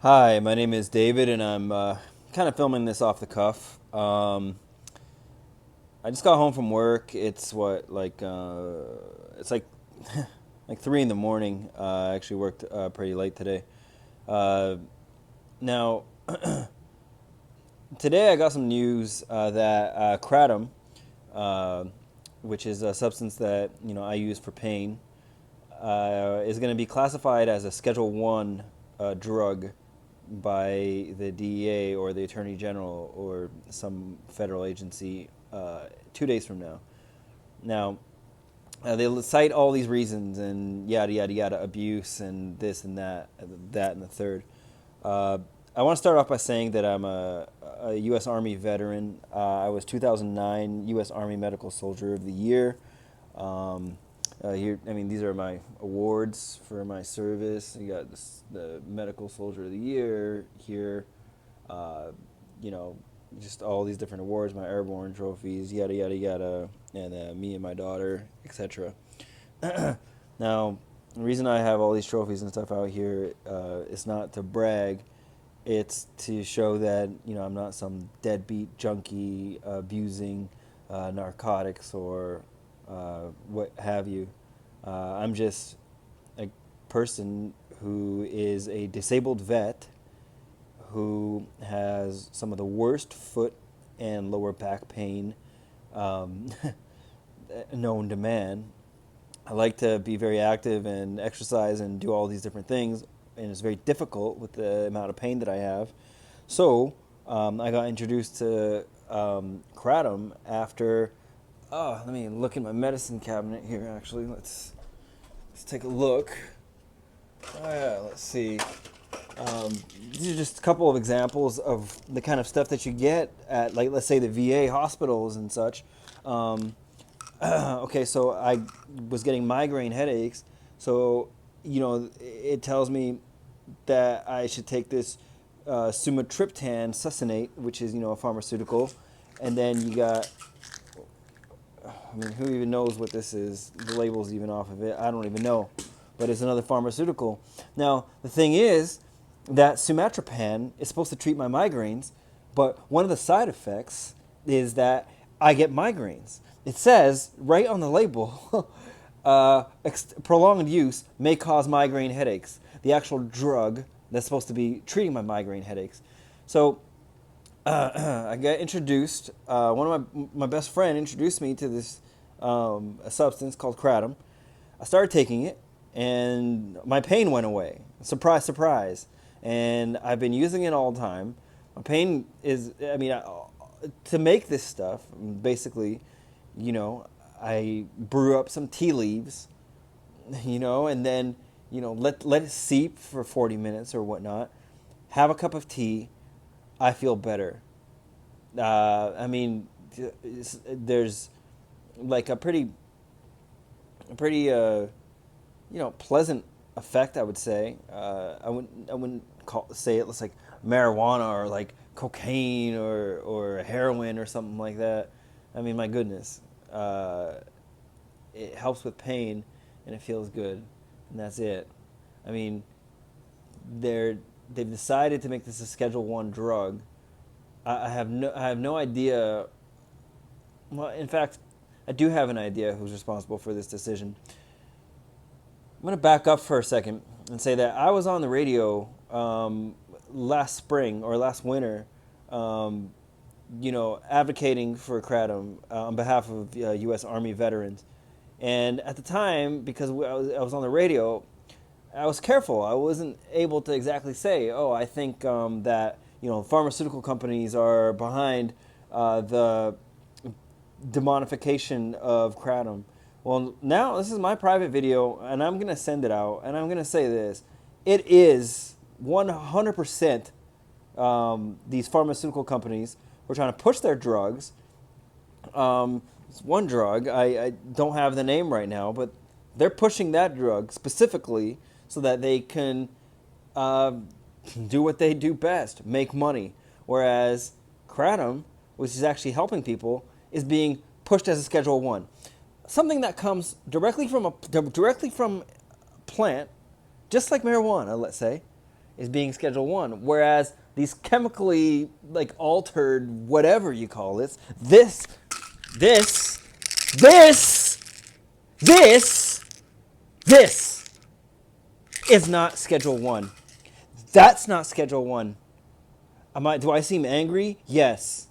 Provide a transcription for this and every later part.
Hi, my name is David, and I'm kind of filming this off the cuff. I just got home from work. It's it's like like 3 in the morning. I actually worked pretty late today. Uh, now, today I got some news that Kratom, uh, which is a substance that I use for pain, is going to be classified as a Schedule One drug by the DEA or the Attorney General or some federal agency 2 days from now. Now, they cite all these reasons and yada yada yada, abuse and this and that and the third. Uh, I want to start off by saying that I'm a U.S. Army veteran. I was 2009 U.S. Army Medical Soldier of the Year. These are my awards for my service. You got the Medical Soldier of the Year here. Uh, you know, just all these different awards, my airborne trophies, yada yada yada, and me and my daughter, etc. Now, the reason I have all these trophies and stuff out here is not to brag. It's to show that I'm not some deadbeat junkie abusing narcotics or what have you. I'm just a person who is a disabled vet who has some of the worst foot and lower back pain um, known to man. I like to be very active and exercise and do all these different things, and it's very difficult with the amount of pain that I have. So I got introduced to kratom after. Oh, let me look in my medicine cabinet here. Actually, let's take a look. Oh yeah, let's see. These are just a couple of examples of the kind of stuff that you get at, like, let's say the VA hospitals and such. Um, okay, so I was getting migraine headaches, so it tells me that I should take this sumatriptan succinate, which is a pharmaceutical, and then you got. I mean, who even knows what this is? The label's even off of it. I don't even know, but it's another pharmaceutical. Now the thing is that sumatriptan is supposed to treat my migraines, but one of the side effects is that I get migraines. It says right on the label, prolonged use may cause migraine headaches. The actual drug that's supposed to be treating my migraine headaches. So I got introduced. One of my best friend introduced me to this a substance called kratom. I started taking it, and my pain went away. Surprise, surprise. And I've been using it all the time. My pain is, to make this stuff, basically, I brew up some tea leaves, and then, let it seep for 40 minutes or whatnot. Have a cup of tea. I feel better. There's like a pretty pleasant effect, I would say. I wouldn't say it looks like marijuana or like cocaine or heroin or something like that. I mean, my goodness, it helps with pain and it feels good, and that's it. I mean, they've decided to make this a Schedule One drug. I have no idea. Well, in fact, I do have an idea who's responsible for this decision. I'm going to back up for a second and say that I was on the radio last spring or last winter, advocating for kratom on behalf of U.S. Army veterans. And at the time, because I was on the radio, I was careful. I wasn't able to exactly say, "Oh, I think that pharmaceutical companies are behind the demonification of kratom." Well, now this is my private video, and I'm gonna send it out, and I'm gonna say this: it is 100% these pharmaceutical companies who are trying to push their drugs. It's one drug. I don't have the name right now, but they're pushing that drug specifically so that they can uh, do what they do best, make money. Whereas kratom, which is actually helping people, is being pushed as a Schedule One, something that comes directly from a plant, just like marijuana, let's say. is being Schedule 1. Whereas these chemically, like, altered, whatever you call it, this, this, this, this, this is not Schedule 1. That's not Schedule 1. Do I seem angry? Yes.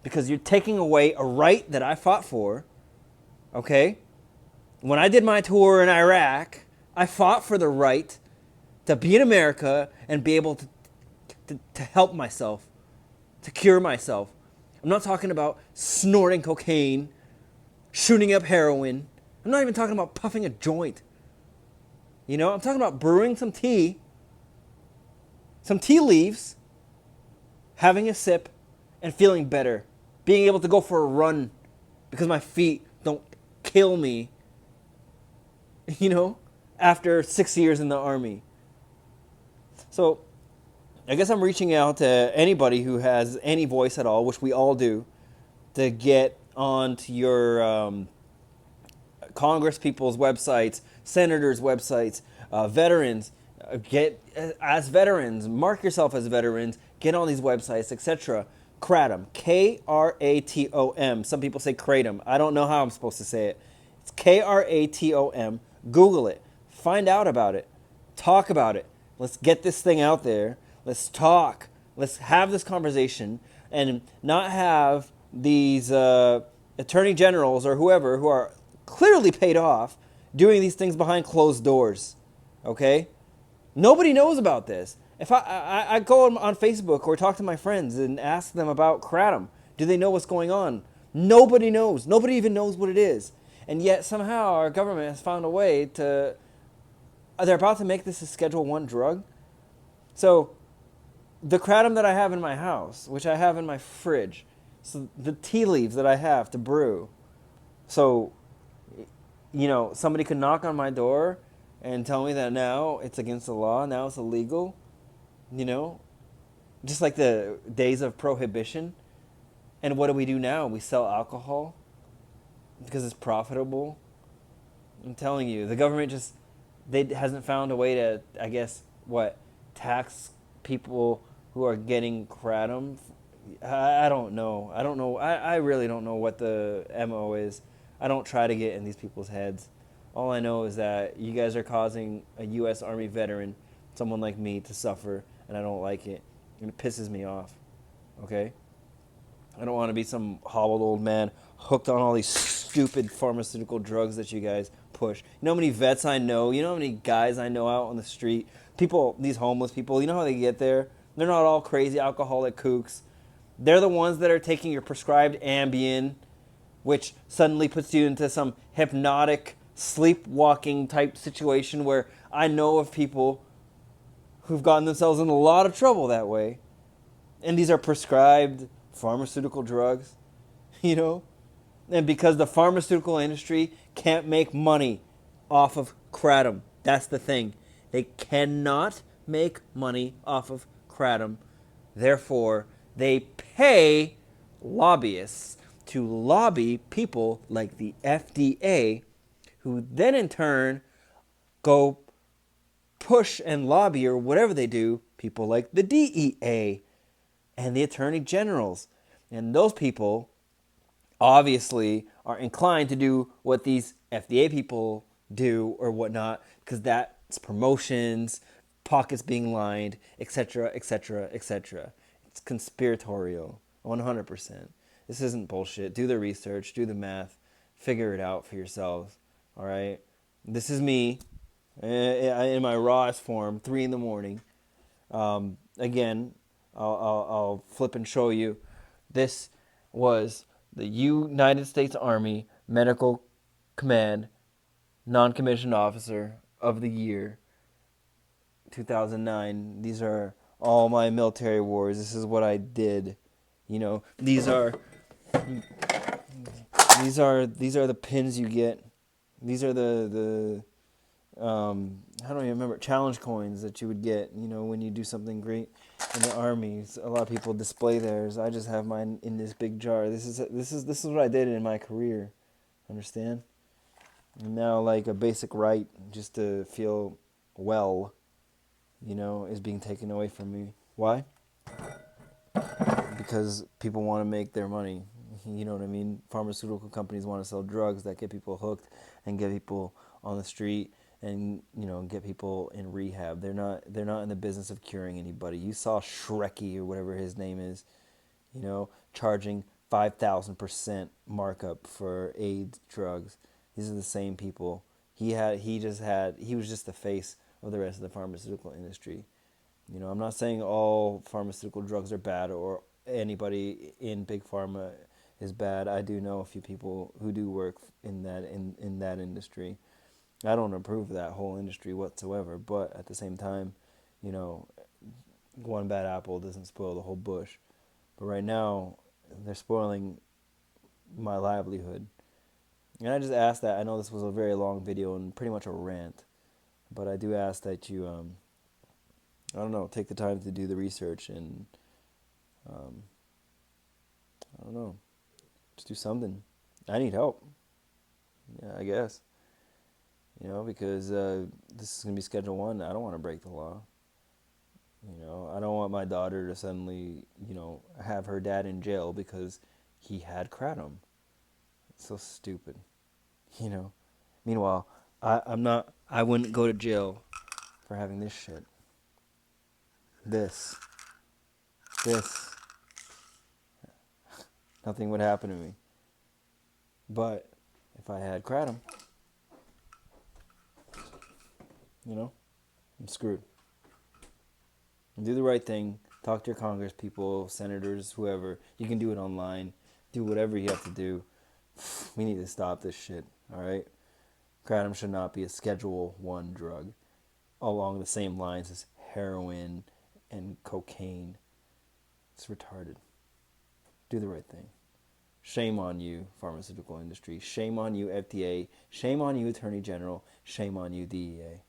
Because you're taking away a right that I fought for, okay? When I did my tour in Iraq, I fought for the right to be in America and be able to help myself, to cure myself. I'm not talking about snorting cocaine, shooting up heroin. I'm not even talking about puffing a joint. You know, I'm talking about brewing some tea leaves, having a sip, and feeling better. Being able to go for a run because my feet don't kill me, you know, after 6 years in the Army. So I guess I'm reaching out to anybody who has any voice at all, which we all do, to get onto your Congress people's websites, senators' websites, veterans. Get as veterans, mark yourself as veterans, get on these websites, etc. Kratom, Kratom. Some people say Kratom. I don't know how I'm supposed to say it. It's Kratom. Google it. Find out about it. Talk about it. Let's get this thing out there. Let's talk. Let's have this conversation and not have these attorney generals or whoever who are clearly paid off doing these things behind closed doors. Okay? Nobody knows about this. If I go on Facebook or talk to my friends and ask them about Kratom, do they know what's going on? Nobody knows. Nobody even knows what it is. And yet somehow our government has found a way to... They're about to make this a Schedule 1 drug. So the Kratom that I have in my house, which I have in my fridge, so the tea leaves that I have to brew, so, you know, somebody could knock on my door and tell me that now it's against the law, now it's illegal, you know, just like the days of prohibition. And what do we do now? We sell alcohol because it's profitable. I'm telling you, the government just hasn't found a way to, I guess, tax people who are getting Kratom. I don't know. I really don't know what the MO is. I don't try to get in these people's heads. All I know is that you guys are causing a U.S. Army veteran, someone like me, to suffer, and I don't like it. And it pisses me off. Okay? I don't want to be some hobbled old man hooked on all these stupid pharmaceutical drugs that you guys push. You know how many vets I know? You know how many guys I know out on the street? People, these homeless people, you know how they get there? They're not all crazy alcoholic kooks. They're the ones that are taking your prescribed Ambien, which suddenly puts you into some hypnotic, sleepwalking type situation where I know of people who've gotten themselves in a lot of trouble that way. And these are prescribed pharmaceutical drugs, you know? And because the pharmaceutical industry can't make money off of Kratom. That's the thing. They cannot make money off of Kratom. Therefore, they pay lobbyists to lobby people like the FDA, who then in turn go push and lobby, or whatever they do, people like the DEA and the attorney generals. And those people obviously are inclined to do what these FDA people do or whatnot, because that's promotions, pockets being lined, etc., etc., etc. It's conspiratorial, 100%. This isn't bullshit. Do the research, do the math, figure it out for yourselves, all right? This is me in my rawest form, 3 in the morning. Again, I'll flip and show you. This was the United States Army Medical Command Non-Commissioned Officer of the Year, 2009. These are all my military awards. This is what I did. You know, these are the pins you get. These are the how do I remember, challenge coins that you would get, you know, when you do something great in the Army. A lot of people display theirs. I just have mine in this big jar. This is what I did in my career. Understand? And now, like, a basic right just to feel well. is being taken away from me. Why? Because people want to make their money. You know what I mean? Pharmaceutical companies want to sell drugs that get people hooked and get people on the street and get people in rehab. They're not in the business of curing anybody. You saw Shrekky or whatever his name is, charging 5,000% markup for AIDS drugs. These are the same people. He was just the face of the rest of the pharmaceutical industry. I'm not saying all pharmaceutical drugs are bad or anybody in big pharma is bad. I do know a few people who do work in that industry. I don't approve of that whole industry whatsoever, but at the same time, you know, one bad apple doesn't spoil the whole bush. But right now, they're spoiling my livelihood. And I just ask that. I know this was a very long video and pretty much a rant, but I do ask that you, I don't know, take the time to do the research and, um, I don't know, just do something. I need help. Yeah, I guess. Because this is gonna be Schedule One. I don't want to break the law. I don't want my daughter to suddenly, have her dad in jail because he had kratom. It's so stupid. You know. Meanwhile, I'm not. I wouldn't go to jail for having this shit. This. This. Nothing would happen to me. But if I had kratom, I'm screwed. Do the right thing. Talk to your Congress people, senators, whoever. You can do it online. Do whatever you have to do. We need to stop this shit. All right. Kratom should not be a Schedule One drug, along the same lines as heroin and cocaine. It's retarded. Do the right thing. Shame on you, pharmaceutical industry. Shame on you, FDA. Shame on you, Attorney General. Shame on you, DEA.